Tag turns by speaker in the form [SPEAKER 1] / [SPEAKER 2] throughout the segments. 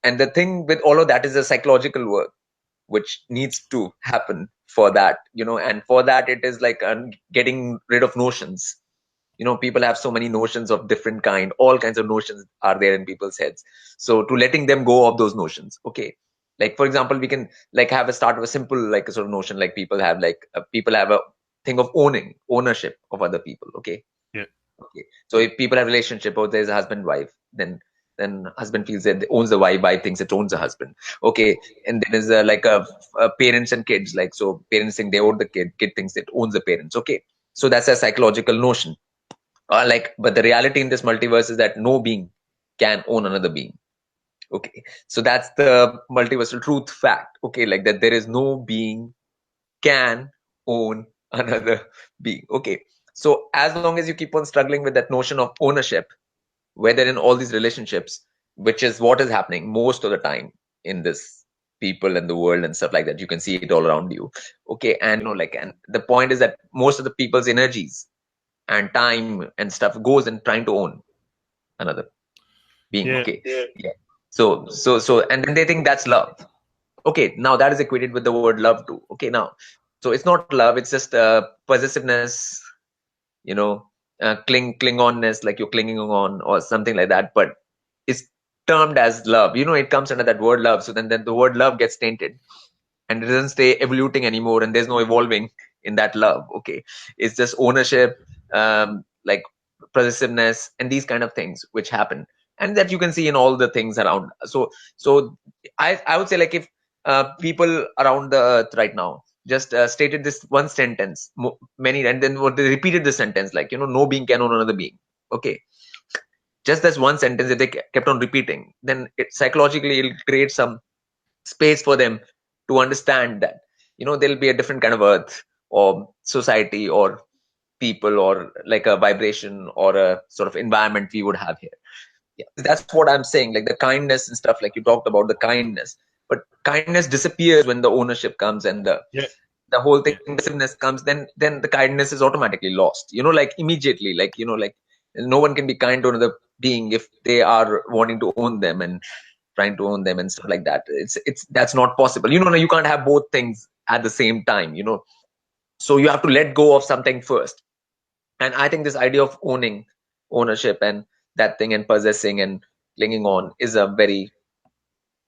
[SPEAKER 1] And the thing with all of that is the psychological work which needs to happen for that, and for that it is like getting rid of notions. People have so many notions of different kind, all kinds of notions are there in people's heads. So to letting them go of those notions, okay, like for example, we can like have a start of a simple like a sort of notion, like people have a thing of ownership of other people, okay.
[SPEAKER 2] Yeah.
[SPEAKER 1] Okay. So if people have relationship or there's a husband wife, then husband feels that it owns the wife thinks it owns the husband. Okay. And then there's a parents and kids, like, so parents think they own the kid thinks it owns the parents. Okay. So that's a psychological notion. But the reality in this multiverse is that no being can own another being. Okay. So that's the multiversal truth fact. Okay. Like that there is no being can own another being. Okay. So as long as you keep on struggling with that notion of ownership, whether in all these relationships, which is what is happening most of the time in this people and the world and stuff like that, you can see it all around you. Okay. And and the point is that most of the people's energies and time and stuff goes in trying to own another being.
[SPEAKER 2] Yeah.
[SPEAKER 1] Okay. Yeah. So and then they think that's love. Okay, now that is equated with the word love too. Okay, now, so it's not love, it's just possessiveness, you know klingonness, like you're clinging on or something like that, but it's termed as love. It comes under that word love. So then the word love gets tainted and it doesn't stay evoluting anymore, and there's no evolving in that love. Okay, it's just ownership, like possessiveness and these kind of things which happen, and that you can see in all the things around. So I would say, like, if people around the earth right now just stated this one sentence many, and then what they repeated the sentence, like, no being can own another being. Okay, just this one sentence, if they kept on repeating, then it psychologically it'll create some space for them to understand that there'll be a different kind of earth or society or people, or like a vibration or a sort of environment we would have here. Yeah, that's what I'm saying, like the kindness and stuff, like you talked about the kindness, but kindness disappears when the ownership comes, and
[SPEAKER 2] Yeah.
[SPEAKER 1] the whole thing, possessiveness comes, then the kindness is automatically lost, like immediately, like no one can be kind to another being if they are wanting to own them and trying to own them and stuff like that. It's that's not possible. You can't have both things at the same time. So you have to let go of something first. And I think this idea of ownership and that thing and possessing and clinging on is a very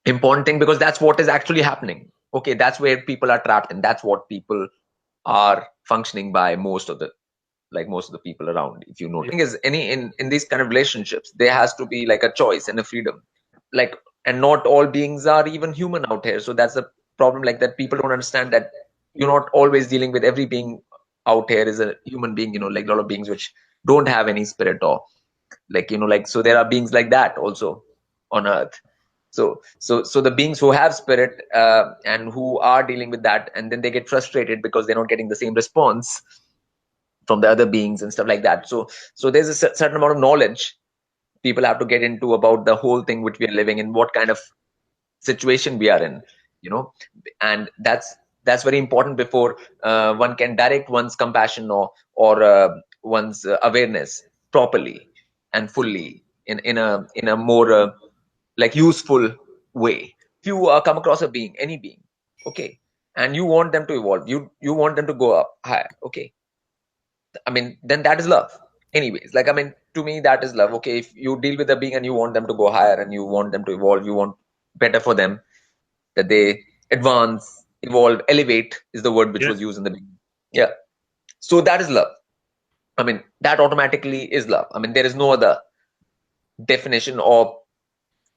[SPEAKER 1] important thing, because that's what is actually happening. Okay, that's where people are trapped, and that's what people are functioning by, most of the people around. If you know, the thing is, in these kind of relationships, there has to be like a choice and a freedom, like, and not all beings are even human out here. So that's the problem, like that people don't understand that you're not always dealing with every being out here is a human being. Like a lot of beings which don't have any spirit, or like so there are beings like that also on earth. So the beings who have spirit, and who are dealing with that, and then they get frustrated because they're not getting the same response from the other beings and stuff like that. So there's a certain amount of knowledge people have to get into about the whole thing which we are living in, what kind of situation we are in, and that's very important before one can direct one's compassion or one's awareness properly and fully in a more like useful way. If you come across a being, any being, okay, and you want them to evolve, you want them to go up higher, okay, I mean, then that is love. Anyways, like, I mean, to me, that is love. Okay, if you deal with a being and you want them to go higher and you want them to evolve, you want better for them, that they advance, evolve, elevate is the word which
[SPEAKER 2] Yeah.
[SPEAKER 1] was used in the beginning. Yeah. So that is love. I mean, that automatically is love. I mean, there is no other definition of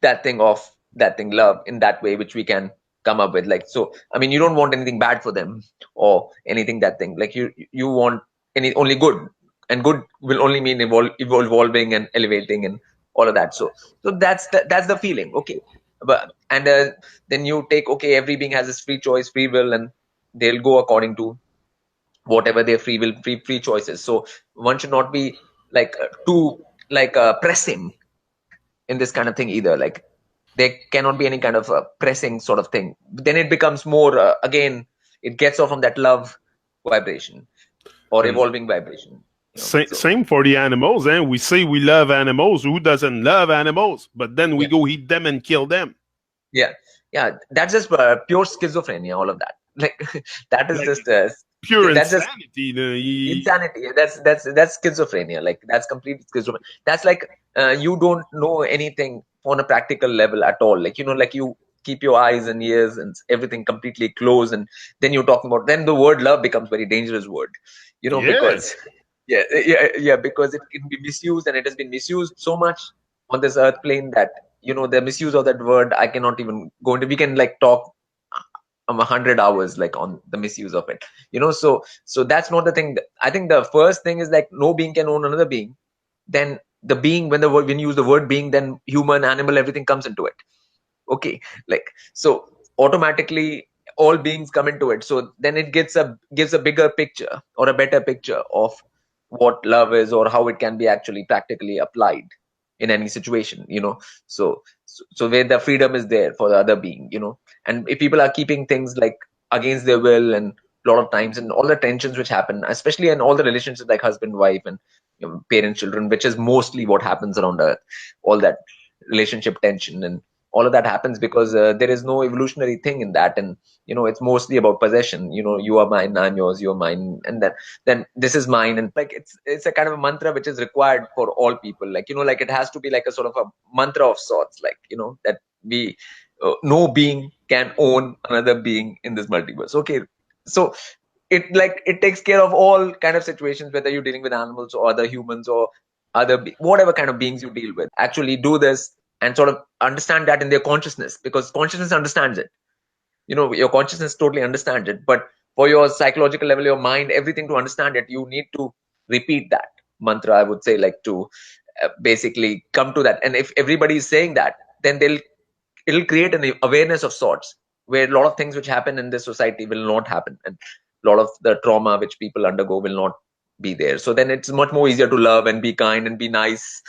[SPEAKER 1] that thing, love, in that way, which we can come up with. Like, so, I mean, you don't want anything bad for them or anything, that thing. Like, you want only good, and good will only mean evolving and elevating and all of that. So that's the feeling. Okay. And then you take, okay, every being has this free choice, free will, and they'll go according to whatever their free will, free choices. So one should not be like too like pressing in this kind of thing either. Like, there cannot be any kind of pressing sort of thing. Then it becomes more again, it gets off from that love vibration or
[SPEAKER 2] And
[SPEAKER 1] evolving vibration. So
[SPEAKER 2] same for the animals. We say we love animals. Who doesn't love animals? But then we
[SPEAKER 1] yeah,
[SPEAKER 2] go eat them and kill them.
[SPEAKER 1] Yeah, yeah, that's just pure schizophrenia, all of that. Like that is
[SPEAKER 2] Like
[SPEAKER 1] just
[SPEAKER 2] pure
[SPEAKER 1] that's just
[SPEAKER 2] insanity.
[SPEAKER 1] insanity. That's schizophrenia. Like that's complete schizophrenia. That's like you don't know anything on a practical level at all. Like like you keep your eyes and ears and everything completely closed, and then you're talking about, then the word love becomes very dangerous word,
[SPEAKER 2] Yeah,
[SPEAKER 1] because yeah, because it can be misused, and it has been misused so much on this earth plane that the misuse of that word I cannot even go into. We can like talk 100 hours like on the misuse of it. So that's not the thing. I think the first thing is like no being can own another being. Then the being, when you use the word being, then human, animal, everything comes into it. Okay, like, so automatically all beings come into it. So then it gives a bigger picture or a better picture of what love is, or how it can be actually practically applied in any situation. So where the freedom is there for the other being. And if people are keeping things like against their will, and a lot of times, and all the tensions which happen, especially in all the relationships like husband wife, and parent children, which is mostly what happens around earth, all that relationship tension, and all of that happens because there is no evolutionary thing in that. And it's mostly about possession. You are mine, I'm yours, you're mine, and then this is mine. And like it's a kind of a mantra which is required for all people. Like like it has to be like a sort of a mantra of sorts, like that we no being can own another being in this multiverse. Okay, so it takes care of all kind of situations, whether you're dealing with animals or other humans, or whatever kind of beings you deal with. Actually do this and sort of understand that in their consciousness, because consciousness understands it. Your consciousness totally understands it, but for your psychological level, your mind, everything, to understand it, you need to repeat that mantra, I would say, like to basically come to that. And if everybody is saying that, then it'll create an awareness of sorts, where a lot of things which happen in this society will not happen, and a lot of the trauma which people undergo will not be there. So then it's much more easier to love and be kind and be nice.